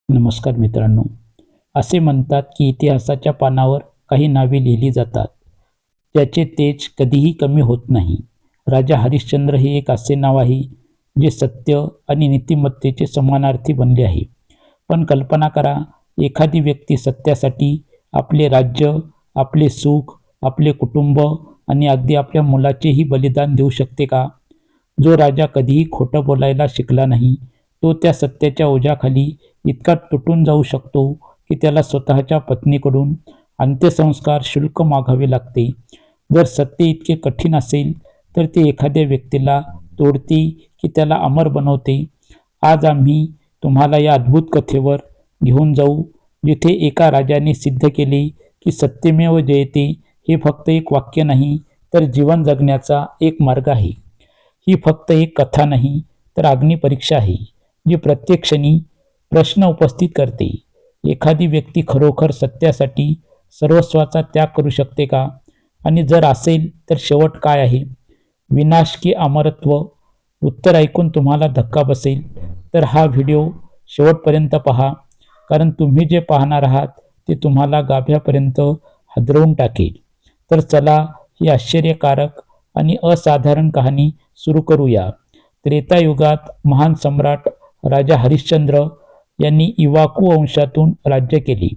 नमस्कार मित्रांनो. असे म्हणतात की इतिहासाच्या पानावर काही नावे लिहिली जातात, त्याचे तेज कधीही कमी होत नाही. राजा हरिश्चंद्र हे एक असे नाव आहे जे सत्य आणि नीतिमत्तेचे समानार्थी बनले आहे. पण कल्पना करा, एखादी व्यक्ती सत्यासाठी आपले राज्य, आपले सुख, आपले कुटुंब आणि अगदी आपल्या मुलाचेही बलिदान देऊ शकते का? जो राजा कधीही खोटं बोलायला शिकला नाही, तो त्या सत्याच्या ओझ्याखाली इतका तुटून जाऊ शकतो की त्याला स्वतःच्या पत्नीकडून अंत्यसंस्कार शुल्क मागावे लागते. जर सत्य इतके कठीण असेल, तर ते एखाद्या व्यक्तीला तोडते की त्याला अमर बनवते? आज आम्ही तुम्हाला या अद्भुत कथेवर घेऊन जाऊ, जिथे एका राजाने सिद्ध केले की सत्यमेव जयते हे फक्त एक वाक्य नाही, तर जीवन जगण्याचा एक मार्ग आहे. ही फक्त एक कथा नाही, तर अग्निपरीक्षा आहे, जी प्रत्येक क्षणी प्रश्न उपस्थित करते. एखादी व्यक्ती खरोखर सत्यासाठी सर्वस्वाचा त्याग करू शकते का? आणि जर असेल, तर शेवट काय आहे? विनाश की अमरत्व? उत्तर ऐकून तुम्हाला धक्का बसेल. तर हा व्हिडिओ शेवटपर्यंत पहा, कारण तुम्ही जे पाहणार आहात ते तुम्हाला गाभ्यापर्यंत हादरवून टाकेल. तर चला, ही आश्चर्यकारक आणि असाधारण कहाणी सुरू करूया. त्रेतायुगात महान सम्राट राजा हरिश्चंद्र यांनी इवाकू वंशातून राज्य केले.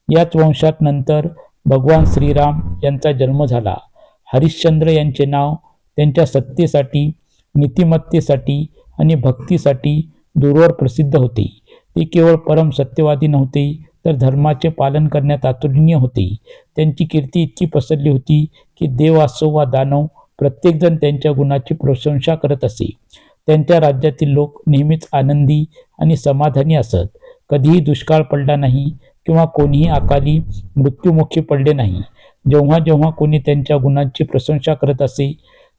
याच वंशात नंतर भगवान श्रीराम यांचा जन्म झाला. हरिश्चंद्र यांचे नाव त्यांच्या सत्तेसाठी, नीतिमत्तेसाठी आणि भक्तीसाठी दूरवर प्रसिद्ध होते. ते केवळ परम सत्यवादी नव्हते, तर धर्माचे पालन करण्यात अतुलनीय होते. त्यांची कीर्ती इतकी पसरली होती की देव असो वा दानव, प्रत्येकजण त्यांच्या गुणाची प्रशंसा करत असे. त्यांच्या राज्यातील लोक नेहमीच आनंदी आणि समाधानी असत. कधीही दुष्काळ पडला नाही किंवा कोणीही अकाली मृत्युमुखी पडले नाही. जेव्हा जेव्हा कोणी त्यांच्या गुणांची प्रशंसा करत असे,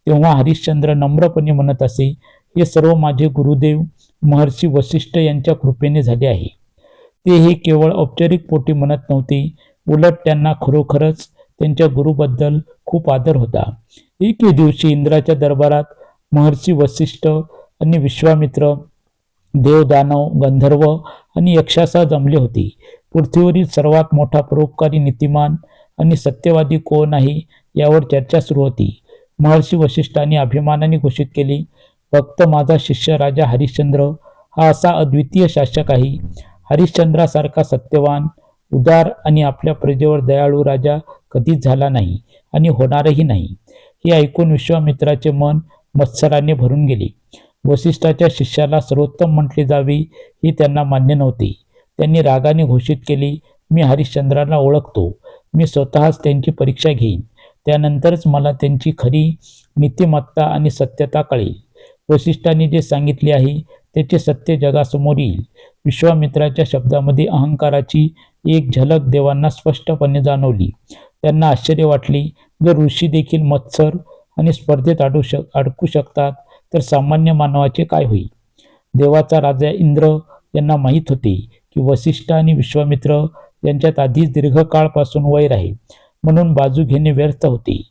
तेव्हा हरिश्चंद्र नम्रपणे म्हणत असे, हे सर्व माझे गुरुदेव महर्षी वसिष्ठ यांच्या कृपेने झाले आहे. ते हे केवळ औपचारिक पोटी म्हणत नव्हते, उलट त्यांना खरोखरच त्यांच्या गुरुबद्दल खूप आदर होता. एके दिवशी इंद्राच्या दरबारात महर्षी वसिष्ठ आणि विश्वामित्र, देव, दानव, गंधर्व आणि यक्षासह जमले होते. पृथ्वीवरील सर्वात मोठा परोपकारी, नीतिमान आणि सत्यवादी कोण आहे यावर चर्चा सुरू होती. महर्षी वसिष्ठांनी अभिमानाने घोषित केले, फक्त माझा शिष्य राजा हरिश्चंद्र हा असा अद्वितीय शासक आहे. हरिश्चंद्रासारखा सत्यवान, उदार आणि आपल्या प्रजेवर दयाळू राजा कधीच झाला नाही आणि होणारही नाही. हे ऐकून विश्वामित्राचे मन मत्सराने भरून गेले. वसिष्ठाच्या शिष्याला सर्वोत्तम म्हटले जावे हे त्यांना मान्य नव्हते. त्यांनी रागाने घोषित केले, मी हरिश्चंद्राला ओळखतो. मी स्वतःच त्यांची परीक्षा घेईन. त्यानंतरच मला त्यांची खरी नीतिमत्ता आणि सत्यता कळेल. वसिष्ठांनी जे सांगितले आहे त्याचे सत्य जगासमोर येईल. विश्वामित्राच्या शब्दामध्ये अहंकाराची एक झलक देवांना स्पष्टपणे जाणवली. त्यांना आश्चर्य वाटले, जर ऋषी देखील मत्सर आणि स्पर्धेत अडकू शकतात, तर सामान्य मानवाचे काय होईल? देवाचा राजा इंद्र यांना माहीत होते की वसिष्ठ आणि विश्वामित्र यांच्यात आधीच दीर्घकाळपासून वैर आहे, म्हणून बाजू घेणे व्यर्थ होते.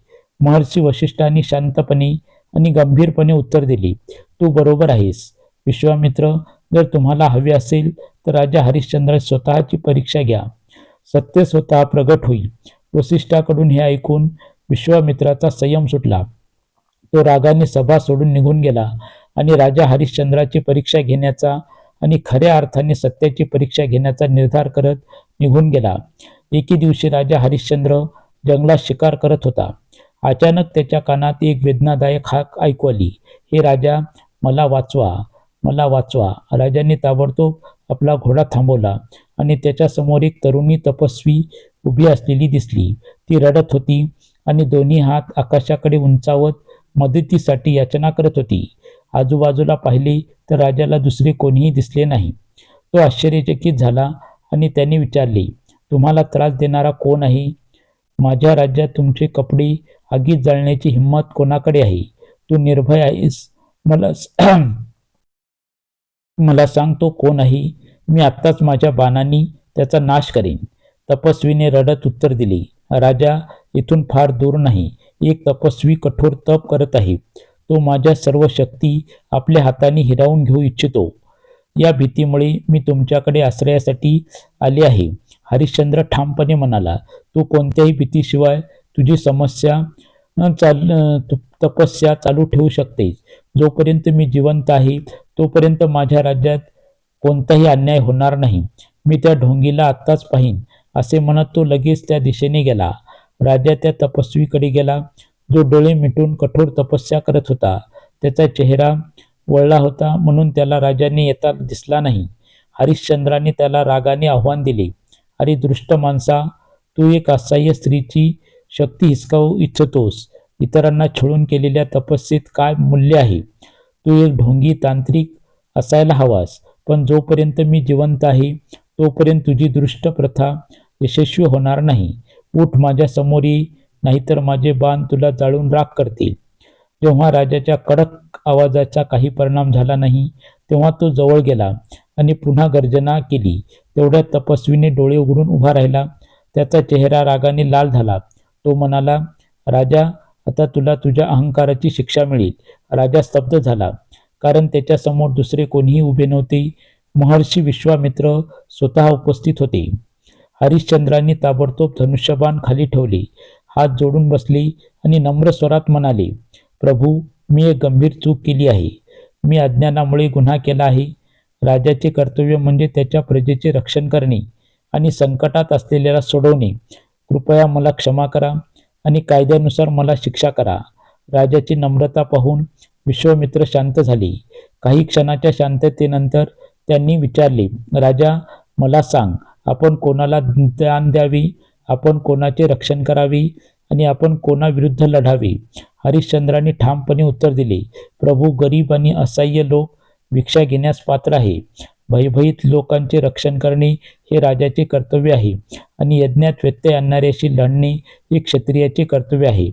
महर्षी वसिष्ठांनी शांतपणे आणि गंभीरपणे उत्तर दिले, तू बरोबर आहेस विश्वामित्र. जर तुम्हाला हवे असेल तर राजा हरिश्चंद्र स्वतःची परीक्षा घ्या. सत्य स्वतः प्रगट होईल. वसिष्ठाकडून हे ऐकून विश्वामित्राचा संयम सुटला. तो रागाने सभा सोडून निघून गेला आणि राजा हरिश्चंद्राची परीक्षा घेण्याचा आणि खऱ्या अर्थाने सत्याची परीक्षा घेण्याचा निर्धार करत निघून गेला. एके दिवशी राजा हरिश्चंद्र जंगलात शिकार करत होता. अचानक त्याच्या कानात एक वेदनादायक हाक ऐकू आली, हे राजा, मला वाचवा, मला वाचवा. राजाने ताबडतोब आपला घोडा थांबवला आणि त्याच्यासमोर एक तरुणी तपस्वी उभी असलेली दिसली. ती रडत होती आणि दोन्ही हात आकाशाकडे उंचावत मदतीसाठी याचना करत होती. आजूबाजूला पाहिले तर राजाला दुसरे कोणीही दिसले नाही. तो आश्चर्यचकित झाला आणि त्याने विचारले, तुम्हाला त्रास देणारा कोण आहे? माझ्या राज्यात तुमचे कपडे आगीत जाळण्याची हिंमत कोणाकडे आहे? तू निर्भय आहेस? मला मला सांग, तो कोण आहे? मी आत्ताच माझ्या बाणांनी त्याचा नाश करेन. तपस्वीने रडत उत्तर दिले, राजा, इथून फार दूर नाही एक तपस्वी कठोर तप करत आहे. तो माझ्या सर्व शक्ती आपल्या हाताने हिरावून घेऊ इच्छितो. या भीतीमुळे मी तुमच्याकडे आश्रयासाठी आले आहे. हरिश्चंद्र ठामपणे म्हणाला, तू कोणत्याही भीतीशिवाय तुझी तपस्या चालू ठेवू शकतेस. जोपर्यंत मी जिवंत आहे तोपर्यंत माझ्या राज्यात कोणताही अन्याय होणार नाही. मी त्या ढोंगीला आत्ताच पाहीन, असे म्हणत तो लगेच त्या दिशेने गेला. राजा त्या तपस्वीकडे गेला, जो डोळे मिटून कठोर तपस्या करत होता. त्याचा चेहरा वळला होता म्हणून त्याला राजाने येता दिसला नाही. हरिश्चंद्राने त्याला रागाने आव्हान दिले, अरे दृष्ट माणसा, तू एक असहाय्य स्त्रीची शक्ती हिसकावू इच्छितोस. इतरांना छळून केलेल्या तपस्येत काय मूल्य आहे? तू एक ढोंगी तांत्रिक असायला हवास. पण जोपर्यंत मी जिवंत आहे तोपर्यंत तुझी दृष्ट प्रथा यशस्वी होणार नाही. उठ, माझ्या समोर ये, नाहीतर माझे बाण तुला जाळून राख करतील. जेव्हा राजाच्या कडक आवाजाचा काही परिणाम झाला नाही तेव्हा तो जवळ गेला आणि पुन्हा गर्जना केली. तेवढ्यात तपस्वीने डोळे उघडून उभा राहिला. त्याचा चेहरा रागाने लाल झाला. तो म्हणाला, राजा, आता तुला तुझ्या अहंकाराची शिक्षा मिळेल. राजा स्तब्ध झाला, कारण त्याच्यासमोर दुसरे कोणीही उभे नव्हते. महर्षी विश्वामित्र स्वतः उपस्थित होते. हरिश्चंद्रांनी ताबडतोब धनुष्यबाण खाली ठेवले, हात जोडून बसले आणि नम्र स्वरात म्हणाले, प्रभू, मी एक गंभीर चूक केली आहे. मी अज्ञानामुळे गुन्हा केला आहे. राजाचे कर्तव्य म्हणजे त्याच्या प्रजेचे रक्षण करणे आणि संकटात असलेल्याला सोडवणे. कृपया मला क्षमा करा आणि कायद्यानुसार मला शिक्षा करा. राजाची नम्रता पाहून विश्वामित्र शांत झाले. काही क्षणाच्या शांततेनंतर त्यांनी विचारले, राजा, मला सांग, आपण कोणाला दान द्यावे, आपण कोणाचे रक्षण करावे आणि आपण कोणाविरुद्ध लढावे? हरिश्चंद्रांनी ठामपणे उत्तर दिले, प्रभू, गरीब आणि असहाय्य लोक भिक्षा घेण्यास पात्र आहे. भयभीत लोकांचे रक्षण करणे हे राजाचे कर्तव्य आहे आणि यज्ञात व्यत्यय आणणाऱ्याशी लढणे हे क्षत्रियाचे कर्तव्य आहे.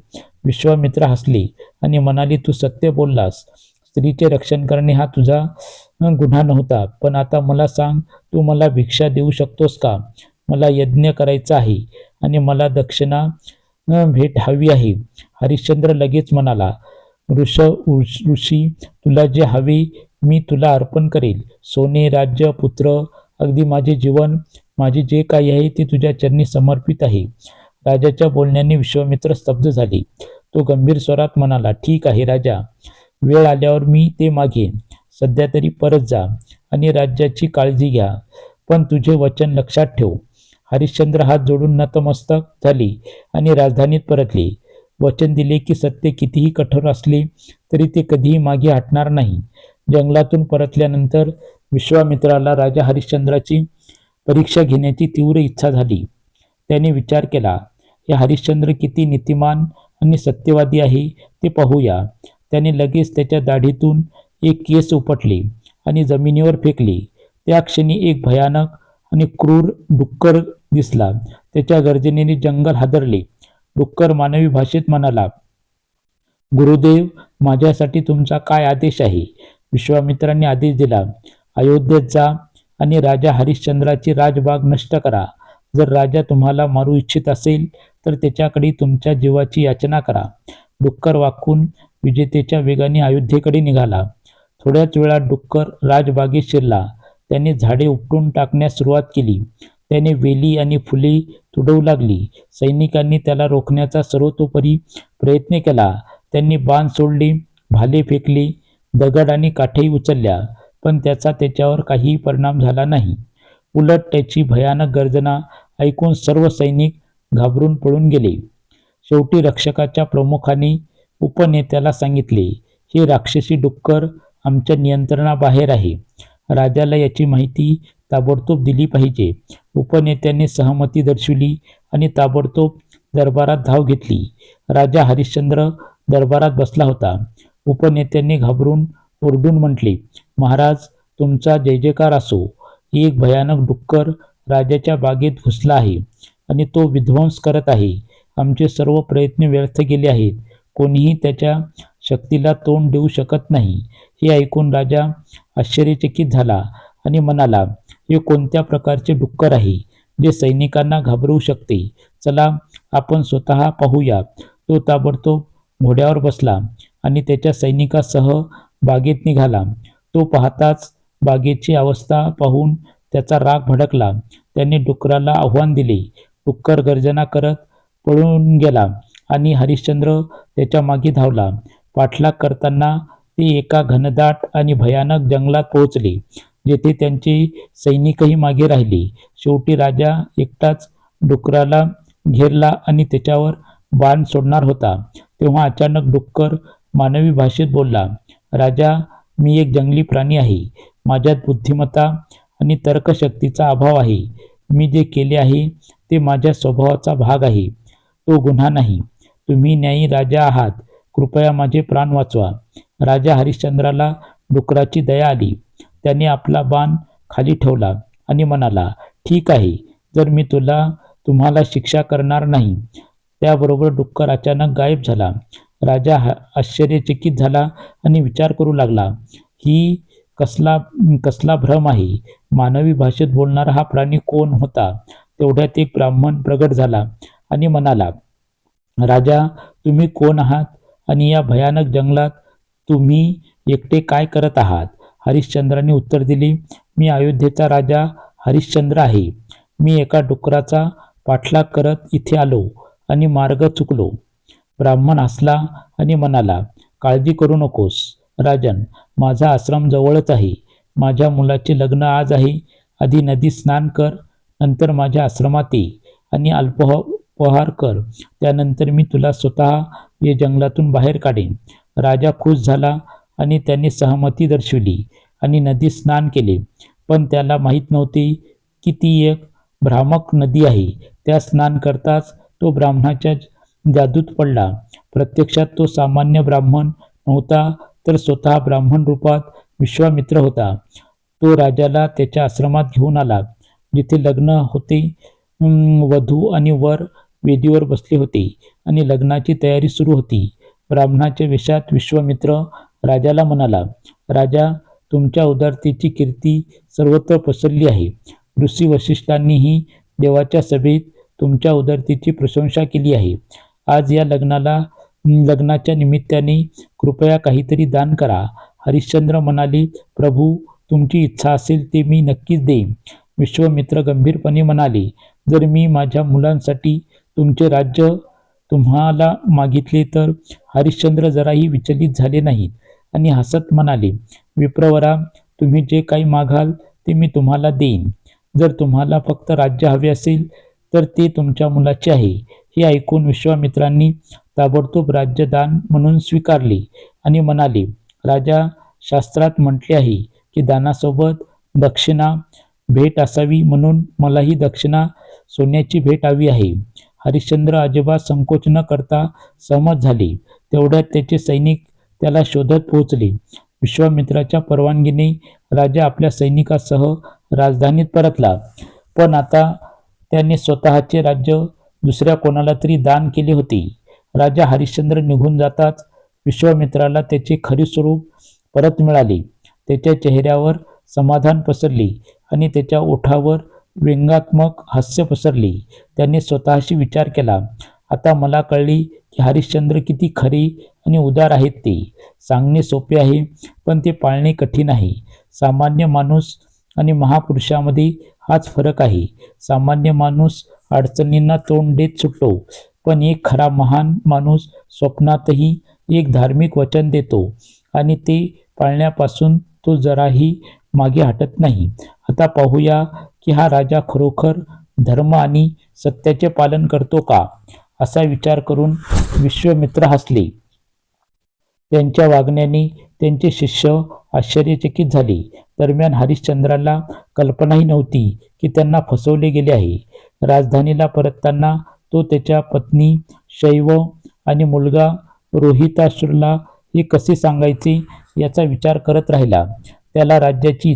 विश्वामित्र हसले आणि म्हणाले, तू सत्य बोललास. स्त्रीचे रक्षण करणे हा तुझा गुन्हा नव्हता. पण आता मला सांग, तू मला भिक्षा देऊ शकतोस का? मला यज्ञ करायचा आहे आणि मला दक्षिणा भेट हवी आहे. हरिश्चंद्र लगेच म्हणाला, ऋषी, तुला जे हवे मी तुला अर्पण करेल. सोने, राज्य, पुत्र, अगदी माझे जीवन, माझे जे काही आहे ते तुझ्या चरणी समर्पित आहे. राजाच्या बोलण्याने विश्वामित्र स्तब्ध झाले. तो गंभीर स्वरात म्हणाला, ठीक आहे राजा, वेळ आल्यावर मी ते मागेन. सध्या तरी परत जा आणि राज्याची काळजी घ्या. पण तुझे वचन लक्षात ठेव. हरिश्चंद्र हात जोडून नतमस्तक झाले आणि राजधानीत परतले. वचन दिले की सत्य कितीही कठोर असले तरी ते कधीही मागे हटणार नाही. जंगलातून परतल्यानंतर विश्वामित्राला राजा हरिश्चंद्राची परीक्षा घेण्याची तीव्र इच्छा झाली. त्याने विचार केला, हे हरिश्चंद्र किती नीतिमान आणि सत्यवादी आहे ते पाहूया. त्याने लगेच त्याच्या दाढीतून एक केस उपटले आणि जमिनीवर फेकले. त्या क्षणी एक भयानक आणि क्रूर डुक्कर दिसला. त्याच्या गर्जनेने जंगल हादरले. डुक्कर मानवी भाषेत म्हणाला, गुरुदेव, माझ्यासाठी तुमचा काय आदेश आहे? विश्वामित्रांनी आदेश दिला, अयोध्येत जा आणि राजा हरिश्चंद्राची राजबाग नष्ट करा. जर राजा तुम्हाला मारू इच्छित असेल तर त्याच्याकडे तुमच्या जीवाची याचना करा. डुक्कर वाकून विजेतेच्या वेगाने अयोध्येकडे निघाला. थोड्याच वेळात डुक्कर राजबागेत शिरला. त्याने झाडे उपटून टाकण्यास सुरुवात केली. त्याने वेली आणि फुले तुडवू लागली. सैनिकांनी त्याला रोखण्याचा सर्वतोपरी प्रयत्न केला. त्यांनी बाण सोडले, भाले फेकले, दगड आणि काठेही उचलल्या, पण त्याचा त्याच्यावर काहीही परिणाम झाला नाही. उलट त्याची भयानक गर्जना ऐकून सर्व सैनिक घाबरून पळून गेले. शेवटी रक्षकाच्या प्रमुखाने उपनेत्याला सांगितले, हे राक्षसी डुक्कर आमच्या नियंत्रणाबाहेर आहे. राजाला याची माहिती ताबडतोब दिली पाहिजे. उपनेत्याने सहमती दर्शवली आणि ताबडतोब दरबारात धाव घेतली. राजा हरिश्चंद्र दरबारात बसला होता. उपनेत्यांनी घाबरून ओरडून म्हटले, महाराज, तुमचा जय जयकार असो. एक भयानक डुक्कर राजाच्या बागेत घुसला आहे आणि तो विध्वंस करत आहे. आमचे सर्व प्रयत्न व्यर्थ गेले आहेत. कोणीही त्याच्या शक्तीला तोंड देऊ शकत नाही. हे ऐकून राजा आश्चर्यचकित झाला आणि म्हणाला, हे कोणत्या प्रकारचे डुक्कर आहे जे सैनिकांना घाबरवू शकते? चला, आपण स्वतः पाहूया. तो ताबडतोब घोड्यावर बसला आणि त्याच्या सैनिकासह बागेत निघाला. तो पाहताच बागेची अवस्था पाहून त्याचा राग भडकला. त्याने डुकराला आव्हान दिले. डुक्कर गर्जना करत पळून गेला आणि हरिश्चंद्र त्याच्या मागे धावला. पाठलाग करताना ते एका घनदाट आणि भयानक जंगलात पोहोचले, जेथे त्यांचे सैनिकही मागे राहिले. शेवटी राजा एकटाच डुकराला घेरला आणि त्याच्यावर बाण सोडणार होता, तेव्हा अचानक डुक्कर मानवी भाषेत बोलला. राजा, मी एक जंगली प्राणी आहे. माझ्यात बुद्धिमत्ता आणि तर्कशक्तीचा अभाव आहे. मी जे केले आहे ते माझ्या स्वभावाचा भाग आहे. तो गुन्हा नाही. तुम्ही न्यायी राजा आहात. कृपया माझे प्राण वाचवा. राजा हरिश्चंद्राला डुकराची दया आली. त्याने आपला बाण खाली ठेवला आणि म्हणाला, ठीक आहे, जर मी तुम्हाला शिक्षा करणार नाही. त्याबरोबर डुक्कर अचानक गायब झाला. राजा आश्चर्यचकित झाला आणि विचार करू लागला, ही कसला भ्रम आहे. मानवी भाषेत बोलणारा हा प्राणी कोण होता? तेवढ्यात एक ब्राह्मण प्रगट झाला आणि म्हणाला, राजा, तुम्ही कोण आहात आणि या भयानक जंगलात तुम्ही एकटे काय करत आहात? हरिश्चंद्राने उत्तर दिले, मी अयोध्येचा राजा हरिश्चंद्र आहे. मी एका डुकराचा पाठलाग करत इथे आलो आणि मार्ग चुकलो. ब्राह्मण हसला आणि म्हणाला, काळजी करू नकोस राजन, माझा आश्रम जवळच आहे. माझ्या मुलाचे लग्न आज आहे. आधी नदीत स्नान कर, नंतर माझ्या आश्रमात ये आणि अल्पोपहार कर. त्यानंतर मी तुला स्वतः या जंगलातून बाहेर काढेन. राजा खुश झाला आणि त्याने सहमती दर्शविली आणि नदीत स्नान केले. पण त्याला माहीत नव्हते की ती एक भ्रामक नदी आहे. त्या स्नान करताच तो ब्राह्मणाच्या जादूत पडला. प्रत्यक्षात तो सामान्य ब्राह्मण नव्हता, तर स्वतः ब्राह्मण रूपात विश्वामित्र होता. तो राजाला त्याच्या आश्रमात घेऊन आला, जिथे लग्न होते. वधू आणि वर वेदीवर बसले होते आणि लग्नाची तयारी सुरू होती. ब्राह्मणाच्या वेशात विश्वामित्र राजाला म्हणाला, राजा, तुमच्या उदारतेची कीर्ती सर्वत्र पसरली आहे. ऋषी वशिष्ठांनीही देवाच्या सभेत तुमच्या उदारतेची प्रशंसा केली आहे. आज या लग्नाच्या निमित्ताने कृपया काहीतरी दान करा. हरिश्चंद्र म्हणाले, प्रभू, तुमची इच्छा असेल ते मी नक्कीच देईन. विश्वामित्र गंभीरपणे म्हणाले, जर मी माझ्या मुलांसाठी तुमचे राज्य तुम्हाला मागितले तर? हरिश्चंद्र जराही विचलित झाले नाहीत आणि हसत म्हणाले, विप्रवरा, तुम्ही जे काही मागाल ते मी तुम्हाला देईन. जर तुम्हाला फक्त राज्य हवे असेल तर ते तुमच्या मुलाचे आहे. हे ऐकून विश्वामित्रांनी ताबडतोब राज्यदान म्हणून स्वीकारले आणि म्हणाले, राजा, शास्त्रात म्हटले आहे की दानासोबत दक्षिणा भेट असावी, म्हणून मलाही दक्षिणा सोन्याची भेट हवी आहे. हरिश्चंद्र अजिबात संकोच न करता सहमत झाले. तेवढ्यात त्याचे सैनिक त्याला शोधत पोहोचले. विश्वामित्राच्या परवानगीने राजा आपल्या सैनिकासह राजधानीत परतला. पण आता त्याने स्वतःचे राज्य दुसऱ्या कोणाला तरी दान केले होते. राजा हरिश्चंद्र निघून जाताच विश्वामित्राला त्याचे खरे स्वरूप परत मिळाले. त्याच्या चेहऱ्यावर समाधान पसरले आणि त्याच्या ओठावर व्यंगात्मक हास्य पसरले. त्याने स्वतःशी विचार केला, आता मला कळले की हरिश्चंद्र किती खरे आणि उदार आहेत. ते सांगणे सोपे आहे, पण ते पाळणे कठीण आहे. सामान्य माणूस आणि महापुरुषामध्ये हाच फरक आहे. सामान्य माणूस अडचणींना तोंड देत सुटतो, पण एक खरा महान माणूस स्वप्नातही एक धार्मिक वचन देतो आणि ते पाळण्यापासून तो जराही मागे हटत नाही. आता पाहूया की हा राजा खरोखर धर्म आणि सत्याचे पालन करतो का? असा विचार करून विश्वामित्र हसले. त्यांच्या वागण्याने त्यांचे शिष्य आश्चर्यचकित झाले. दरम्यान हरिश्चंद्राला कल्पनाही नव्हती की त्यांना फसवले गेले आहे. राजधानीला परतताना तो त्याच्या पत्नी शैव आणि मुलगा रोहिताश्रूला हे कसे सांगायचे याचा विचार करत राहिला. त्याला राज्याची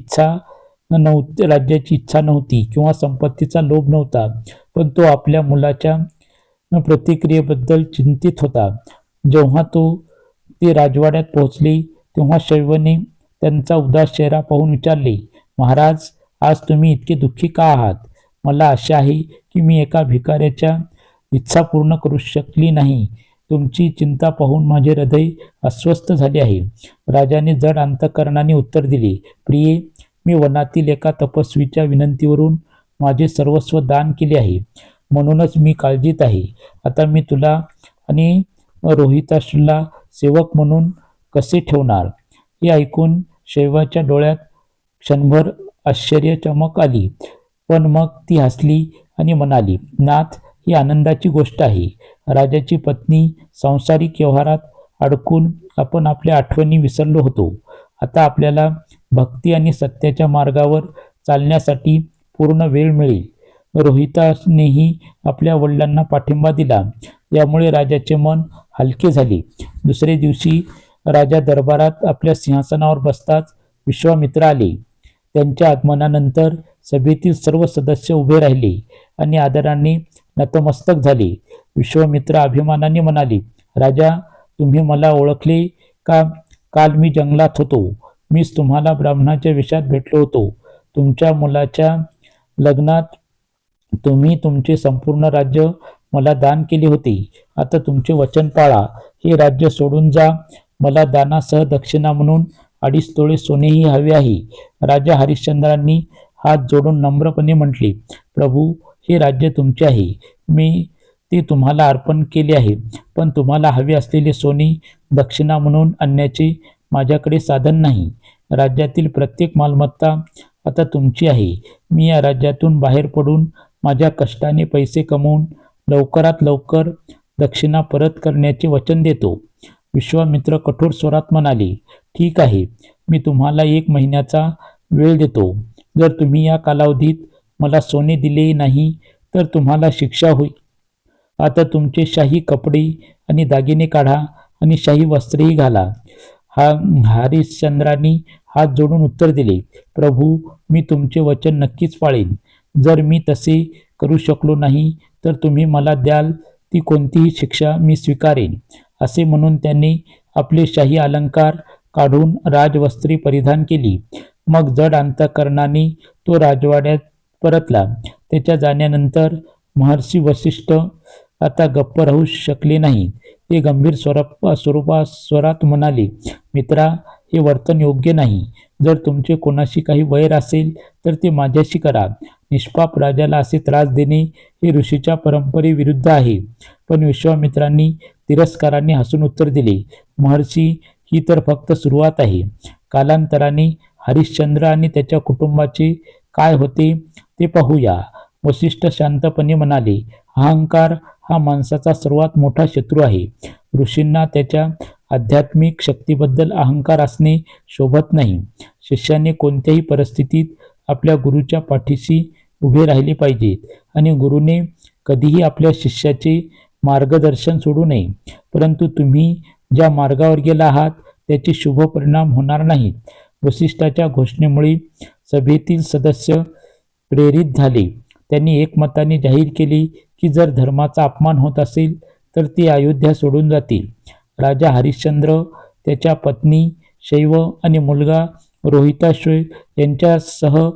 इच्छा नव्हती किंवा संपत्तीचा लोभ नव्हता, पण तो आपल्या मुलाच्या प्रतिक्रियेबद्दल चिंतित होता. जेव्हा ते राजवाड्यात पोहोचले तेव्हा शैवने त्यांचा उदास चेहरा पाहून विचारले, महाराज, आज तुम्ही इतके दुःखी का आहात? मला आशा आहे की मी एका भिकाऱ्याच्या इच्छा पूर्ण करू शकली नाही. तुमची चिंता पाहून माझे हृदय अस्वस्थ झाले आहे. राजाने जड अंतकरणाने उत्तर दिले, प्रिये, मी वनातील एका तपस्वीच्या विनंतीवरून माझे सर्वस्व दान केले आहे, म्हणूनच मी काळजीत आहे. आता मी तुला आणि रोहिताशला सेवक म्हणून कसे ठेवणार? हे ऐकून शैवाच्या डोळ्यात क्षणभर आश्चर्य चमक आली, पण मग ती हसली आणि म्हणाली, नाथ, ही आनंदाची गोष्ट आहे. राजाची पत्नी सांसारिक व्यवहारात अडकून आपण आपल्या आठवणी विसरलो होतो. आता आपल्याला भक्ती आणि सत्याच्या मार्गावर चालण्यासाठी पूर्ण वेळ मिळेल. रोहितानेही आपल्या वडिलांना पाठिंबा दिला, यामुळे राजाचे मन हलके झाले. दुसरे दिवशी राजा दरबारात आपल्या सिंहासनावर बसताच विश्वामित्र आले. त्यांच्या आगमनानंतर सभेतील सर्व सदस्य उभे राहिले आणि आदराने नतमस्तक झाले. विश्वामित्र अभिमानाने म्हणाले, राजा, तुम्ही मला ओळखले का? काल मी जंगलात होतो. मीच तुम्हाला ब्राह्मणाच्या वेशात भेटलो होतो. तुमच्या मुलाच्या लग्नात तुम्ही तुमचे संपूर्ण राज्य मला दान केले होते. आता तुमचे वचन पाळा. हे राज्य सोडून जा. मला दानासह दक्षिणा म्हणून 2.5 तोळे सोनेही हवे आहे. राजा हरिश्चंद्रांनी हात जोडून नम्रपणे म्हटले, प्रभू, हे राज्य तुमचे आहे. मी ते तुम्हाला अर्पण केले आहे, पण तुम्हाला हवे असलेले सोने दक्षिणा म्हणून आणण्याचे माझ्याकडे साधन नाही. राज्यातील प्रत्येक मालमत्ता आता तुमची आहे. मी या राज्यातून बाहेर पडून माझ्या कष्टाने पैसे कमवून लवकरात लवकर दक्षिणा परत करण्याचे वचन देतो. विश्वामित्र कठोर स्वरात म्हणाले, ठीक आहे, मी तुम्हाला 1 महिन्याचा वेळ देतो. जर तुम्ही या कालावधीत मला सोने दिले नाही तर तुम्हाला शिक्षा होईल. आता तुमचे शाही कपडे आणि दागिने काढा आणि शाही वस्त्रेही घाला. हरिश्चंद्रांनी हात जोडून उत्तर दिले, प्रभू, मी तुमचे वचन नक्कीच पाळेन. जर मी तसे करू शकलो नाही तर तुम्ही मला द्याल ती कोणतीही शिक्षा मी स्वीकारेन. असे म्हणून त्यांनी आपले शाही अलंकार काढून राजवस्त्रे परिधान केली. मग जड अंतःकरणाने तो राजवाड्यात परतला. त्याच्या जाण्यानंतर महर्षी वसिष्ठ आता गप्प राहू शकले नाही. ते गंभीर स्वरात म्हणाले, मित्रा, हे वर्तन योग्य नाही. जर तुमचे कोणाशी काही वैर असेल तर ते माझ्याशी करा. निष्पाप राजाला असे त्रास देणे हे ऋषीच्या परंपरेविरुद्ध आहे. पण विश्वामित्रांनी तिरस्काराने हसून उत्तर दिले, महर्षी, ही तर फक्त सुरुवात आहे. कालांतराने हरिश्चंद्र आणि त्याच्या कुटुंबाचे काय होते ते पाहूया. वसिष्ठ शांतपणे म्हणाले, अहंकार हा माणसाचा सर्वात मोठा शत्रू आहे. ऋषींना त्याच्या आध्यात्मिक शक्तीबद्दल अहंकार असणे शोभत नाही. शिष्याने कोणत्याही परिस्थितीत आपल्या गुरुच्या पाठीशी उभे राहिले पाहिजे आणि गुरुने कधीही आपल्या शिष्याचे मार्गदर्शन सोडू नये. परंतु तुम्ही ज्या मार्गावर गेला आहात त्याचे शुभ परिणाम होणार नाहीत. वसिष्ठाच्या घोषणेमुळे सभेतील सदस्य प्रेरित झाले. त्यांनी एकमताने जाहीर केले की जर धर्माचा अपमान होत असेल तर ते अयोध्या सोडून जातील. राजा हरिश्चंद्र, त्याच्या पत्नी शैव आणि मुलगा रोहिताश्व यांच्यासह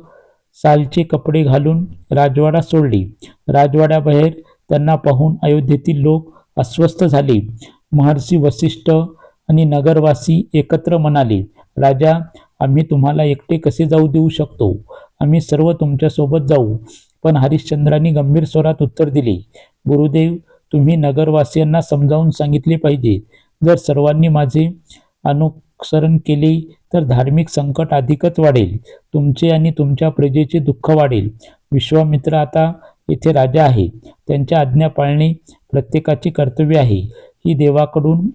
सालचे कपडे घालून राजवाडा सोडले. राजवाड्याबाहेर त्यांना पाहून अयोध्येतील लोक अस्वस्थ झाले. महर्षी वसिष्ठ आणि नगरवासी एकत्र म्हणाले, राजा, आम्ही तुम्हाला एकटे कसे जाऊ देऊ शकतो? आम्ही सर्व तुमच्यासोबत जाऊ. पण हरिश्चंद्रांनी गंभीर स्वरात उत्तर दिले, गुरुदेव, तुम्ही नगरवासियांना समजावून सांगितले पाहिजे. जर सर्वांनी माझे अनुसरण केले तर धार्मिक संकट अधिकच वाढेल. तुमचे आणि तुमच्या प्रजेचे दुःख वाढेल. विश्वामित्र आता येथे राजा आहे. त्यांच्या आज्ञा पाळणे प्रत्येकाचे कर्तव्य आहे. ही देवाकडून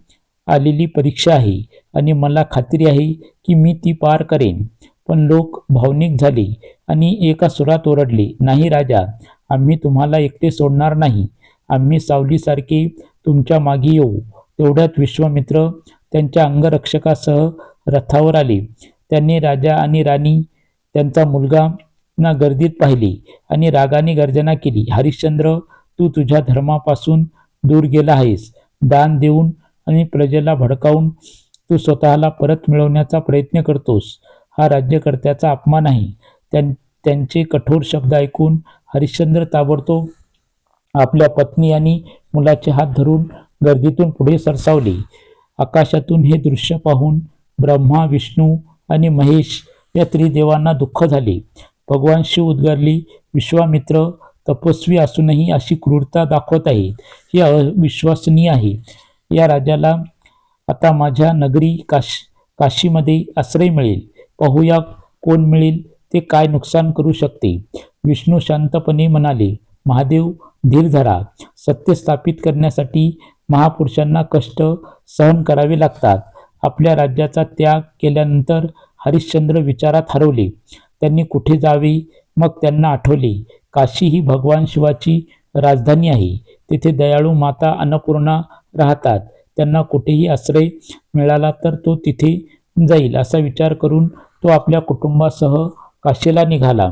आलेली परीक्षा आहे आणि मला खात्री आहे की मी ती पार करेन. पण लोक भावनिक झाले आणि एका सुरात ओरडले, नाही राजा, आम्ही तुम्हाला एकटे सोडणार नाही. आम्ही सावलीसारखे तुमच्या मागे येऊ. तेवढ्यात विश्वामित्र त्यांच्या अंगरक्षकासह रथावर आले. त्यांनी राजा आणि राणी, त्यांचा मुलगा ना गर्दीत पाहिले आणि रागाने गर्जना केली, हरिश्चंद्र, तू तुझ्या धर्मापासून दूर गेला आहेस. दान देऊन आणि प्रजेला भडकावून तू स्वतःला परत मिळवण्याचा प्रयत्न करतोस. हा राज्यकर्त्याचा अपमान आहे. त्यांचे कठोर शब्द ऐकून हरिश्चंद्र ताबडतोब आपल्या पत्नी आणि मुलाचे हात धरून गर्दीतून पुढे सरसावले. आकाशातून हे दृश्य पाहून ब्रह्मा, विष्णू आणि महेश या त्रिदेवांना दुःख झाले. भगवान शिव उद्गारले, विश्वामित्र तपस्वी असूनही अशी क्रूरता दाखवत आहेत, हे अविश्वसनीय आहे. या राजाला आता माझ्या नगरी काशीमध्ये आश्रय मिळेल. पाहूया कोण मिळेल ते काय नुकसान करू शकते. विष्णू शांतपणे म्हणाले, महादेव धीर धरा. सत्य स्थापित करण्यासाठी महापुरुषांना कष्ट सहन करावे लागतात. आपल्या राज्याचा त्याग केल्यानंतर हरिश्चंद्र विचारात हरवले. त्यांनी कुठे जावे? मग त्यांना आठवले, काशी ही भगवान शिवाची राजधानी आहे. तिथे दयाळू माता अन्नपूर्णा राहतात. त्यांना कुठेही आश्रय मिळाला तर तो तिथे जाईल असा विचार करून तो आपल्या कुटुंबासह काशीला निघाला.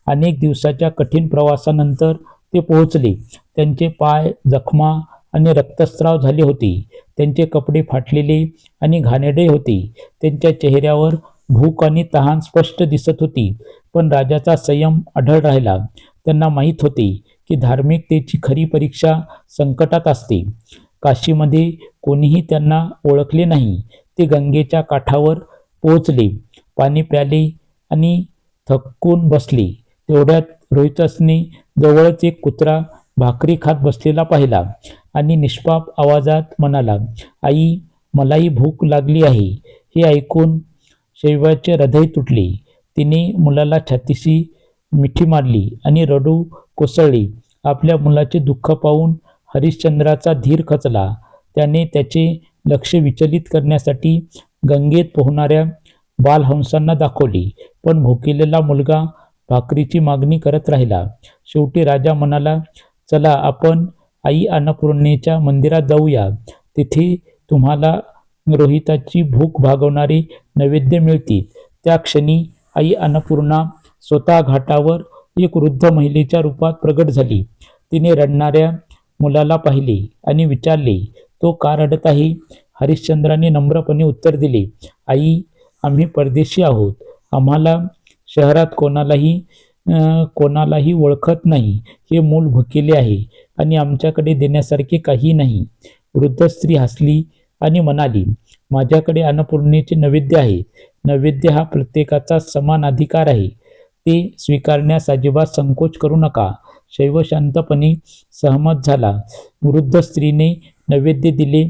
अनेक दिवसाच्या कठीण प्रवासानंतर ते पोहोचले. त्यांचे पाय जखमा आणि रक्तस्राव झाले होते. त्यांचे कपडे फाटलेले आणि घाणेरडे होते. त्यांच्या चेहऱ्यावर भूक आणि तहान स्पष्ट दिसत होती. पण राजाचा संयम अढळ राहिला. त्यांना माहीत होते की धार्मिकतेची खरी परीक्षा संकटात असते. काशीमध्ये कोणीही त्यांना ओळखले नाही. ते गंगेच्या काठावर पोहोचले. पाणी प्याले आणि थकून बसले. तेवढ्यात रोहितसने जवळच एक कुत्रा भाकरी खात बसलेला पाहिला आणि निष्पाप आवाजात म्हणाला, आई, मलाही भूक लागली आहे. हे ऐकून शैवाचे हृदय तुटले. तिने मुलाला छातीशी मिठी मारली आणि रडू कोसळली. आपल्या मुलाचे दुःख पाहून हरिश्चंद्राचा धीर खचला. त्याने त्याचे लक्ष विचलित करण्यासाठी गंगेत पोहणाऱ्या बालहंसांना दाखवले. पण भुकेलेला मुलगा भाकरीची मागणी करत राहिला. शेवटी राजा म्हणाला, चला आपण आई अन्नपूर्णेच्या मंदिरात जाऊया. तिथे तुम्हाला रोहिताची भूक भागवणारे नैवेद्य मिळतील. त्या क्षणी आई अन्नपूर्णा स्वतः घाटावर एक वृद्ध महिलेच्या रूपात प्रगट झाली. तिने रडणाऱ्या मुलाला पाहिले आणि विचारले, तो का रडत आहे? हरिश्चंद्राने नम्रपणे उत्तर दिले, आई, आम्ही परदेशी आहोत. आम्हाला शहरात कोणालाही ओळखत नाही. हे मूल भुकेले आहे आणि आमच्याकडे देण्यासारखे काही नाही. वृद्ध स्त्री हसली आणि म्हणाली, माझ्याकडे अन्नपूर्णेचे नैवेद्य आहे. नैवेद्य हा प्रत्येकाचा समान अधिकार आहे. ते स्वीकारण्यास अजिबात संकोच करू नका. शैव शांतपणे सहमत झाला. वृद्ध स्त्रीने नैवेद्य दिले,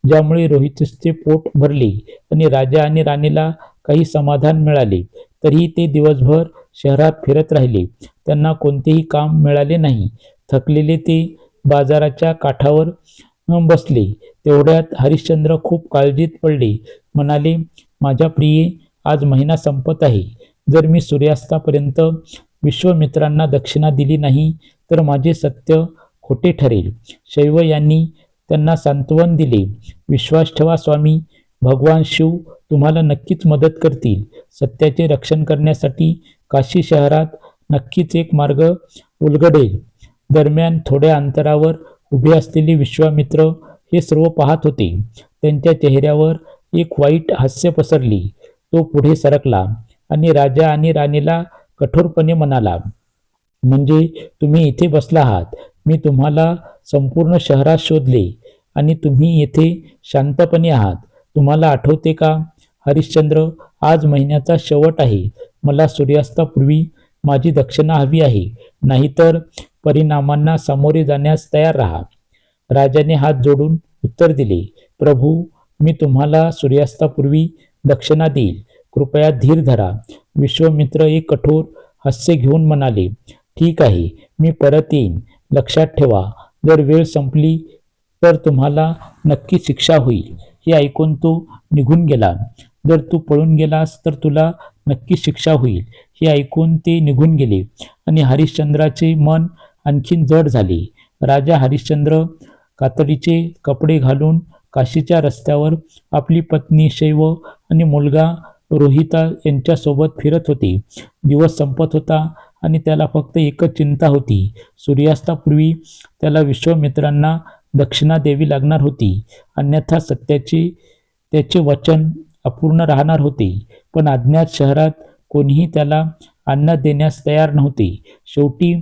ज्यामुळे रोहितचे पोट भरले आणि राजा आणि राणीला काही समाधान मिळाले. तरीही ते दिवसभर शहरात फिरत राहिले. त्यांना कोणतेही काम मिळाले नाही. थकलेले ते बाजाराच्या काठावर बसले. तेवढ्यात हरिश्चंद्र खूप काळजीत पडले. म्हणाले, माझ्या प्रिये, आज महिना संपत आहे. जर मी सूर्यास्तापर्यंत विश्वामित्रांना दक्षिणा दिली नाही तर माझे सत्य खोटे ठरेल. शैव यांनी त्यांना सांत्वन दिले. विश्वास ठेवा स्वामी, भगवान शिव तुम्हाला नक्कीच मदत करतील. सत्याचे रक्षण करण्यासाठी काशी शहरात नक्कीच एक मार्ग उलगडेल. दरम्यान थोड्या अंतरावर उभे असलेले विश्वामित्र हे सर्व पाहत होते. त्यांच्या चेहऱ्यावर एक वाईट हास्य पसरले. तो पुढे सरकला आणि राजा आणि राणीला कठोरपणे म्हणाला, म्हणजे तुम्ही इथे बसला आहात. मी तुम्हाला संपूर्ण शहरात शोधले आणि तुम्ही येथे शांतपणे आहात. तुम्हाला आठवते का हरिश्चंद्र, आज महिन्याचा शेवट आहे. मला सूर्यास्तापूर्वी माझी दक्षिणा हवी आहे, नाहीतर परिणामांना सामोरे जाण्यास तयार राहा. राजाने हात जोडून उत्तर दिले, प्रभू, मी तुम्हाला सूर्यास्तापूर्वी दक्षिणा देईल. कृपया धीर धरा. विश्वामित्र एक कठोर हास्य घेऊन म्हणाले, ठीक आहे, मी परत येईन. लक्षात ठेवा, जर वेळ संपली तर तुम्हाला नक्की शिक्षा होईल. हे ऐकून तो निघून गेला. जर तू पळून गेलास तर तुला नक्की शिक्षा होईल. हे ऐकून ते निघून गेले आणि हरिश्चंद्राचे मन आणखीन जड झाले. राजा हरिश्चंद्र कातडीचे कपडे घालून काशीच्या रस्त्यावर आपली पत्नी शैव आणि मुलगा रोहिता यांच्यासोबत फिरत होते. दिवस संपत होता आणि त्याला फक्त एकच चिंता होती. सूर्यास्तापूर्वी त्याला विश्वामित्रांना दक्षिणा द्यावी लागणार होती, अन्यथा त्याचे वचन अपूर्ण राहणार होते. पण अज्ञात शहरात कोणीही त्याला अन्न देण्यास तयार नव्हते. शेवटी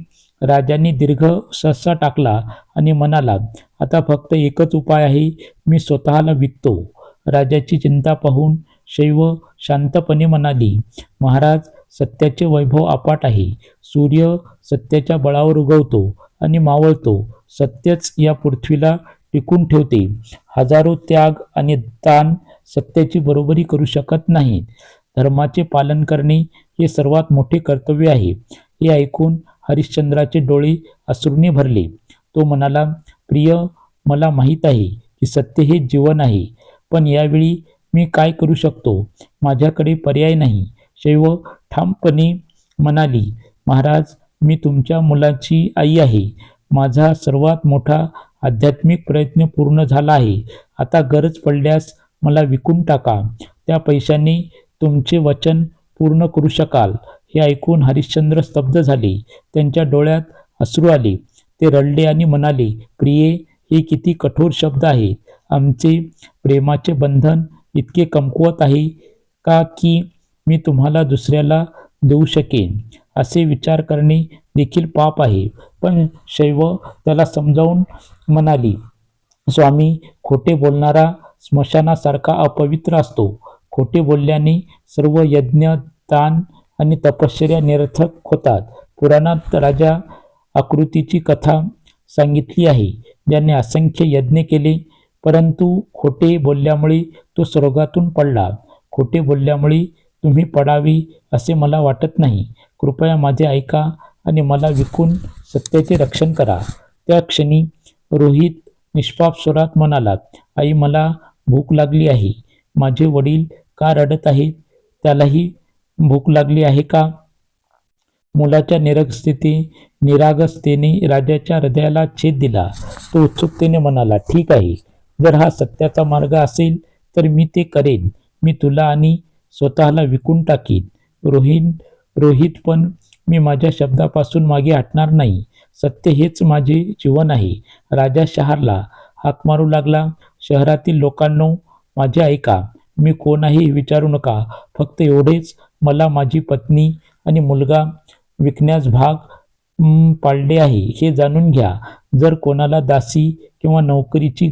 राजाने दीर्घ श्वास टाकला आणि म्हणाला, आता फक्त एकच उपाय आहे, मी स्वतःला विकतो. राजाची चिंता पाहून शैव शांतपणे म्हणाली, महाराज, सत्याचे वैभव अफाट आहे. सूर्य सत्याच्या बळावर उगवतो आणि मावळतो. सत्यच या पृथ्वीला टिकून ठेवते. हजारो त्याग आणि दान सत्याची बरोबरी करू शकत नाहीत. धर्माचे पालन करणे हे सर्वात मोठे कर्तव्य आहे. हे ऐकून हरिश्चंद्राचे डोळे अश्रूंनी भरले. तो म्हणाला, प्रिय, मला माहीत आहे की सत्य हे जीवन आहे, पण यावेळी मी काय करू शकतो? माझ्याकडे पर्याय नाही. शैव ठामपणे म्हणाली, महाराज, मी तुमच्या मुलाची आई आहे. माझा सर्वात मोठा आध्यात्मिक प्रयत्न पूर्ण झाला आहे. आता गरज पडल्यास मला विकून टाका. त्या पैशाने तुमचे वचन पूर्ण करू शकाल. हे ऐकून हरिश्चंद्र स्तब्ध झाले. त्यांच्या डोळ्यात अश्रू आले. ते रडले आणि म्हणाले, प्रिये, हे किती कठोर शब्द आहेत. आमचे प्रेमाचे बंधन इतके कमकुवत आहे का की मी तुम्हाला दुसऱ्याला देऊ शकेन? असे विचार करणे देखील पाप आहे. पण शैव त्याला समजावून म्हणाली, स्वामी, खोटे बोलणारा स्मशानासारखा अपवित्र असतो. खोटे बोलल्याने सर्व यज्ञ, दान आणि तपश्चर्या निरर्थक होतात. पुराणात राजा आकृतीची कथा सांगितली आहे, ज्याने असंख्य यज्ञ केले, परंतु खोटे बोलल्यामुळे तो स्वर्गातून पडला. खोटे बोलल्यामुळे तुम्ही पडावे असे मला वाटत नाही. कृपया माझे ऐका आणि मला विकून सत्याचे रक्षण करा. त्या क्षणी रोहित निष्पाप स्वरात म्हणाला, आई, मला भूक लागली आहे. माझे वडील का रडत आहेत? त्यालाही भूक लागली आहे का? मुलाच्या निरागसतेने राजाच्या हृदयाला छेद दिला. तो उत्सुकतेने म्हणाला, ठीक आहे, जर हा सत्याचा मार्ग असेल तर मी ते करेन. मी तुला आणि स्वतःला विकून टाकीन. रोहित, पण मी माझ्या शब्दापासून मागे हटणार नाही. सत्य हेच माझे जीवन आहे. राजा शहराला हाक मारू लागला, शहरातील लोकांनो, माझे ऐका. मी कोण आहे हे विचारू नका. फक्त एवढेच, मला माझी पत्नी आणि मुलगा विकण्यास भाग पाडले आहे हे जाणून घ्या. जर कोणाला दासी किंवा नोकराची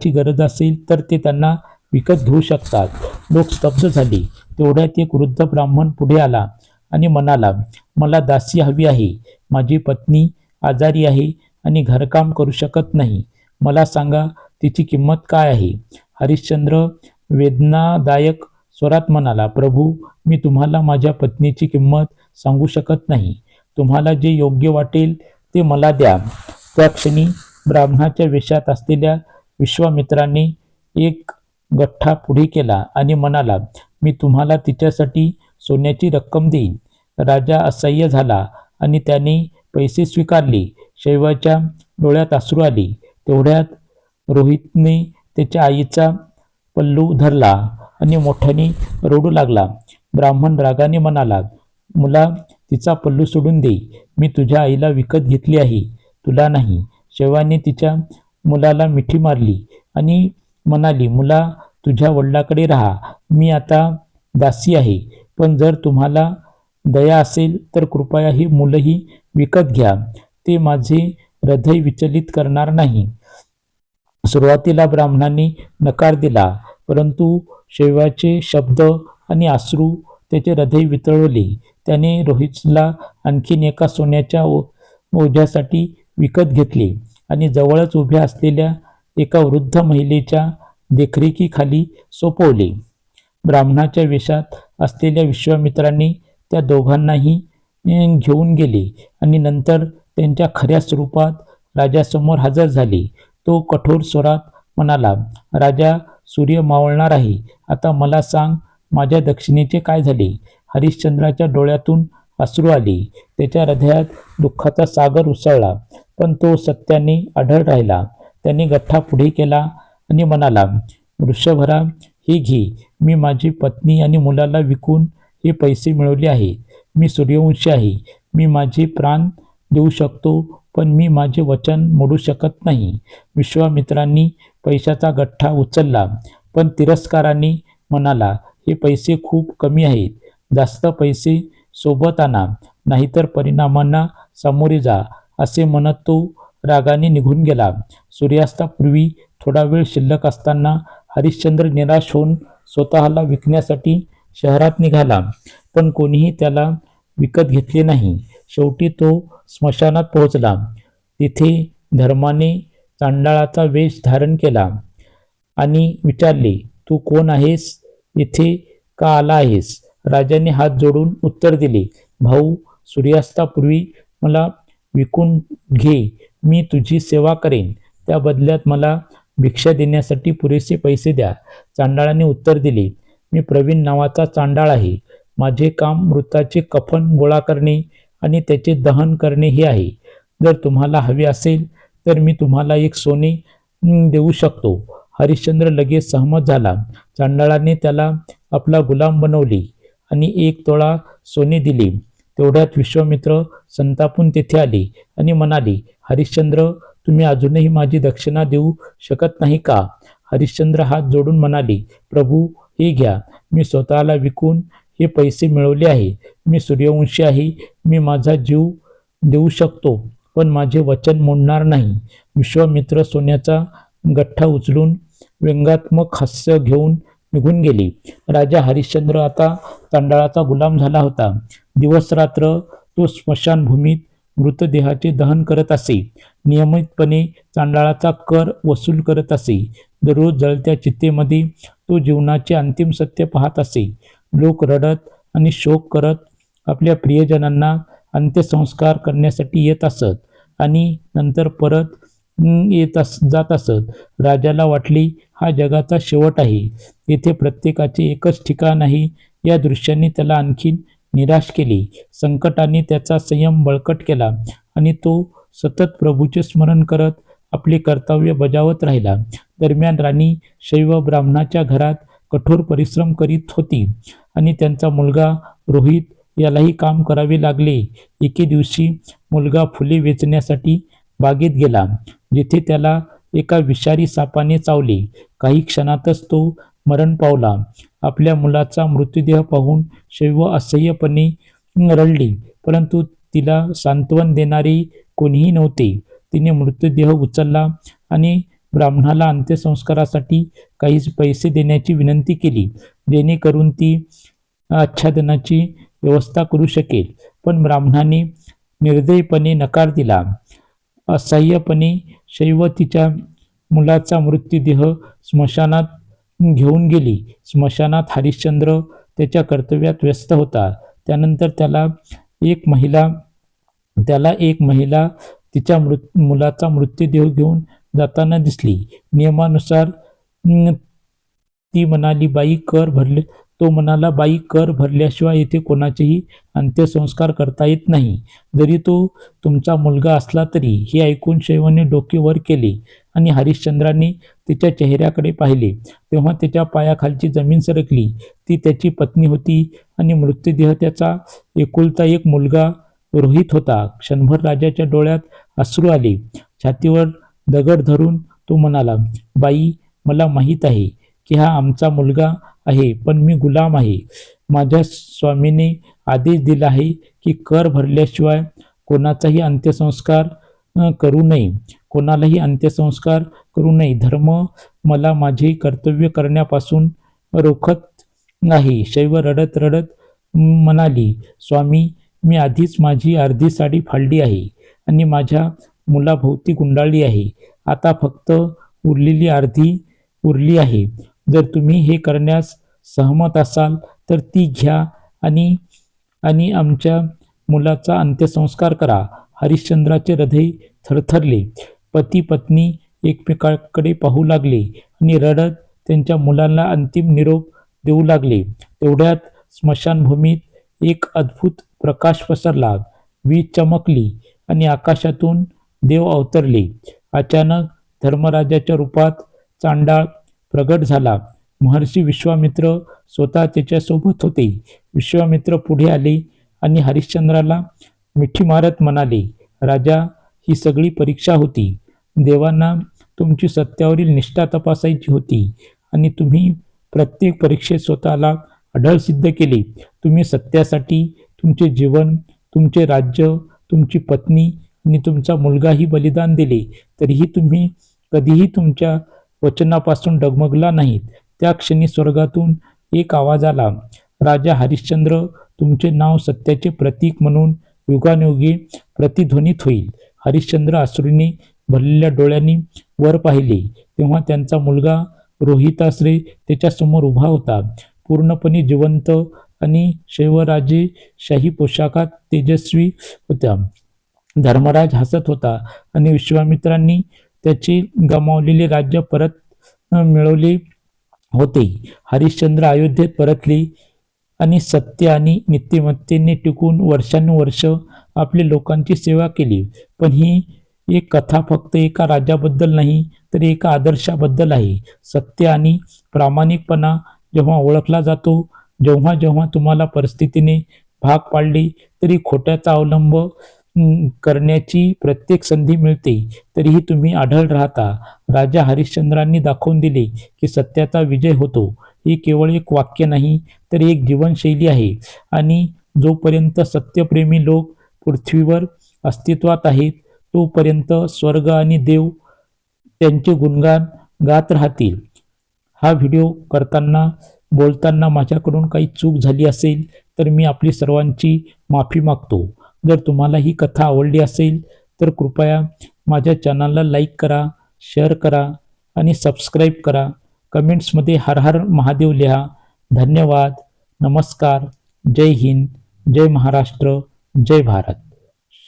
गरज असेल तर ते त्यांना विकत घेऊ शकतात. लोक स्तब्ध झाले. तेवढ्यात एक वृद्ध ब्राह्मण पुढे आला आणि म्हणाला, मला दासी हवी आहे. माझी पत्नी आजारी आहे आणि घरकाम करू शकत नाही. मला सांगा, तिची किंमत काय आहे? हरिश्चंद्र वेदनादायक स्वरात म्हणाला, प्रभू, मी तुम्हाला माझ्या पत्नीची किंमत सांगू शकत नाही. तुम्हाला जे योग्य वाटेल ते मला द्या. त्या क्षणी ब्राह्मणाच्या वेशात असलेल्या विश्वामित्राने एक गठ्ठा पुढे केला आणि म्हणाला, मी तुम्हाला तिच्यासाठी सोन्याची रक्कम देईन. राजा असह्य झाला आणि त्याने पैसे स्वीकारले. शैवाच्या डोळ्यात अश्रू आले. तेवढ्यात रोहितने त्याच्या आईचा पल्लू धरला आणि मोठ्याने रडू लागला. ब्राह्मण रागाने म्हणाला, मुला, तिचा पल्लू सोडून दे. मी तुझ्या आईला विकत घेतली आहे, तुला नाही. शैवाने तिच्या मुलाला मिठी मारली आणि म्हणाली, मुला, तुझ्या वडिलाकडे राहा. मी आता दासी आहे. पण जर तुम्हाला दया असेल तर कृपया ही मुलंही विकत घ्या. ते माझे हृदय विचलित करणार नाही. सुरुवातीला ब्राह्मणाने नकार दिला, परंतु शैवाचे शब्द आणि अश्रू त्याचे हृदय वितळवले. त्याने रोहितला आणखीन एका सोन्याच्या ओझ्यासाठी विकत घेतले आणि जवळच उभ्या असलेल्या एका वृद्ध महिलेच्या देखरेखीखाली सोपवले. ब्राह्मणाच्या वेशात असलेल्या विश्वामित्राने त्या दोघांनाही घेऊन गेले आणि नंतर त्यांच्या खऱ्या स्वरूपात राजासमोर हजर झाले. तो कठोर स्वरात म्हणाला, राजा, सूर्य मावळणार आहे. आता मला सांग, माझ्या दक्षिणेचे काय झाले? हरिश्चंद्राच्या डोळ्यातून अश्रू आले. त्याच्या हृदयात दुःखाचा सागर उसळला, पण तो सत्याने अढळ राहिला. त्याने गठ्ठा पुढे केला आणि म्हणाला, वृषभरा, हे घे. मी माझी पत्नी आणि मुलाला विकून हे पैसे मिळवले आहेत. मी सूर्यवंशी आहे. मी माझे प्राण देऊ शकतो, पण मी माझे वचन मोडू शकत नाही. विश्वामित्रांनी पैशाचा गठ्ठा उचलला, पण तिरस्काराने म्हणाला, हे पैसे खूप कमी आहेत. जास्त पैसे सोबत आणा, नाहीतर परिणामांना सामोरे जा. असे म्हणत तो रागाने निघून गेला. सूर्यास्तापूर्वी थोडा वेळ शिल्लक असताना हरिश्चंद्र निराश होऊन स्वतःला विकण्यासाठी शहरात निघाला, पण कोणीही त्याला विकत घेतले नाही. शेवटी तो स्मशानात पोहोचला. तिथे धर्माने चांडाळाचा वेश धारण केला आणि विचारले, तू कोण आहेस? येथे का आला आहेस? राजाने हात जोडून उत्तर दिले, भाऊ, सूर्यास्तापूर्वी मला विकून घे. मी तुझी सेवा करेन. त्या बदल्यात मला भिक्षा देण्यासाठी पुरेसे पैसे द्या. चांडाळाने उत्तर दिले, मी प्रवीण नावाचा चांडाळ आहे. माझे काम मृताचे कफन गोळा करणे आणि त्याचे दहन करणे हे आहे. जर तुम्हाला हवे असेल तर मी तुम्हाला एक सोने देऊ शकतो. हरिश्चंद्र लगेच सहमत झाला. चांडाळाने त्याला आपला गुलाम बनवले आणि 1 तोळा सोने दिले. तेवढ्यात विश्वामित्र संतापून तेथे आले आणि म्हणाले, हरिश्चंद्र, तुम्ही अजूनही माझी दक्षिणा देऊ शकत नाही का? हरिश्चंद्र हात जोडून म्हणाले, प्रभू, हे घ्या. मी स्वतःला विकून हे पैसे मिळवले आहे. मी सूर्यवंशी आहे. मी माझा जीव देऊ शकतो, पण माझे वचन मोडणार नाही. विश्वामित्र सोन्याचा गठ्ठा उचलून व्यंगात्मक हास्य घेऊन निघून गेले. राजा हरिश्चंद्र आता चांडाळाचा गुलाम झाला होता. दिवसरात्र तो स्मशानभूमीत मृतदेहाचे दहन करत असे. नियमितपणे चांडाळाचा कर वसूल करत असे. दररोज जळत्या चितेमध्ये तो जीवनाचे अंतिम सत्य पाहत असे. लोक रडत आणि शोक करत आपल्या प्रियजनांना अंत्यसंस्कार करण्यासाठी येत असत आणि नंतर परत जात असत. राजाला वाटले, हा जगाचा शेवट आहे. येथे प्रत्येकाचे एकच ठिकाण आहे. या दृश्याने त्याला आणखीन निराश केले. संकटाने त्याचा संयम बळकट केला आणि तो सतत प्रभूचे स्मरण करत आपले कर्तव्य बजावत राहिला. दरम्यान राणी शैव ब्राह्मणाच्या घरात कठोर परिश्रम करीत होती आणि त्यांचा मुलगा रोहित यालाही काम करावे लागले. एके दिवशी मुलगा फुले वेचण्यासाठी बागेत गेला, जिथे त्याला एका विषारी सापाने चावले. काही क्षणातच तो मरण पावला. आपल्या मुलाचा मृतदेह पाहून शैव असह्यपणे रडली, परंतु तिला सांत्वन देणारे कोणीही नव्हते. तिने मृतदेह उचलला आणि ब्राह्मणाला अंत्यसंस्कारासाठी काही पैसे देण्याची विनंती केली, जेणेकरून ती आच्छादनाची व्यवस्था करू शकेल. पण ब्राह्मणाने निर्दयीपणे नकार दिला. असह्यपणे शैव तिच्या मुलाचा मृतदेह स्मशानात घेऊन गेली. स्मशानात हरिश्चंद्र त्याच्या कर्तव्यात व्यस्त होता. त्यानंतर त्याला एक महिला तिच्या मुलाचा मृतदेह घेऊन जाताना दिसली. नियमानुसार ती म्हणाली, तो म्हणाला, बाई, कर भरल्याशिवाय येथे कोणाचेही अंत्यसंस्कार करता येत नाही, जरी तो तुमचा मुलगा असला तरी. हे ऐकून शैवने डोके वर केले आणि हरिश्चंद्राने तिच्या चेहऱ्याकडे पाहिले. तेव्हा त्याच्या पायाखालची जमीन सरकली. ती त्याची पत्नी होती आणि मृतदेह त्याचा एकुलता एक मुलगा रोहित होता. क्षणभर राजाच्या डोळ्यात अश्रू आले. छातीवर दगड धरून तो म्हणाला, बाई, मला माहीत आहे की हा आमचा मुलगा आहे, पण मी गुलाम आहे. माझ्या स्वामीने आदेश दिला आहे की कर भरल्याशिवाय कोणाचाही अंत्यसंस्कार करू नये. धर्म मला माझे कर्तव्य करण्यापासून रोखत नाही. शैव रडत रडत म्हणाली, स्वामी, मी आधीच माझी अर्धी साडी फाडली आहे आणि माझ्या मुलाभोवती गुंडाळली आहे. आता फक्त उरलेली अर्धी उरली आहे. जर तुम्ही हे करण्यास सहमत असाल तर ती घ्या आणि आमच्या मुलाचा अंत्यसंस्कार करा. हरिश्चंद्राचे हृदय थरथरले. पती पत्नी एकमेकांकडे पाहू लागले आणि रडत त्यांच्या मुलांना अंतिम निरोप देऊ लागले. तेवढ्यात स्मशानभूमीत एक अद्भुत प्रकाश पसरला. वीज चमकली आणि आकाशातून देव अवतरले. अचानक धर्मराजाच्या रूपात चांडाळ प्रगट झाला. महर्षी विश्वामित्र स्वतः त्याच्यासोबत होते. विश्वामित्र पुढे आले आणि हरिश्चंद्राला मिठी मारत म्हणाले, राजा, ही सगळी परीक्षा होती. देवांना तुमची सत्यावरील निष्ठा तपासायची होती आणि तुम्ही प्रत्येक परीक्षेत स्वतःला अढळ सिद्ध केले. तुम्ही सत्यासाठी तुमचे जीवन, तुमचे राज्य, तुमची पत्नी आणि तुमचा मुलगाही बलिदान दिले. तरीही तुम्ही कधीही तुमच्या वचनापासून डगमगला नाहीत. त्या क्षणी स्वर्गातून एक आवाज आला, राजा हरिश्चंद्र, तुमचे नाव सत्याचे प्रतीक म्हणून युगानुयुगी प्रतिध्वनित होईल. हरिश्चंद्र अश्रूंनी भरलेल्या डोळ्यांनी वर पाहिले तेव्हा त्यांचा मुलगा रोहिताश्रे त्याच्यासमोर उभा होता, पूर्णपणे जिवंत आणि शैवराजेशाही पोशाखात तेजस्वी होता. धर्मराज हसत होता आणि विश्वामित्रांनी त्याचे गमावलेले राज्य परत मिळवले होते. हरिश्चंद्र अयोध्येत परतले आणि सत्य आणि नीतिमत्तेने टिकून वर्षानुवर्ष आपल्या लोकांची सेवा केली. पण ही एक कथा फक्त एका राजाबद्दल नाही, तर एका आदर्शाबद्दल आहे. सत्य आणि प्रामाणिकपणा जेव्हा ओळखला जातो, जेव्हा जेव्हा तुम्हाला परिस्थितीने भाग पाडले तरी खोट्याचा अवलंब करण्याची प्रत्येक संधी मिळते, तरीही तुम्ही अढळ राहता. राजा हरिश्चंद्रांनी दाखवून दिले की सत्याचा विजय होतो. हे केवळ एक वाक्य नाही, तर एक जीवनशैली आहे. आणि जोपर्यंत सत्यप्रेमी लोक पृथ्वीवर अस्तित्वात आहेत, तोपर्यंत स्वर्ग आणि देव त्यांचे गुणगान गात राहतील. हा व्हिडिओ बोलताना माझ्याकडून काही चूक झाली असेल तर मी आपली सर्वांची माफी मागतो. जर तुम्हाला ही कथा आवडली असेल तर कृपया माझ्या चॅनलला लाईक करा, शेअर करा आणि सबस्क्राईब करा. कमेंट्समध्ये हर हर महादेव लिहा. धन्यवाद. नमस्कार. जय हिंद. जय महाराष्ट्र. जय भारत.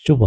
शुभ.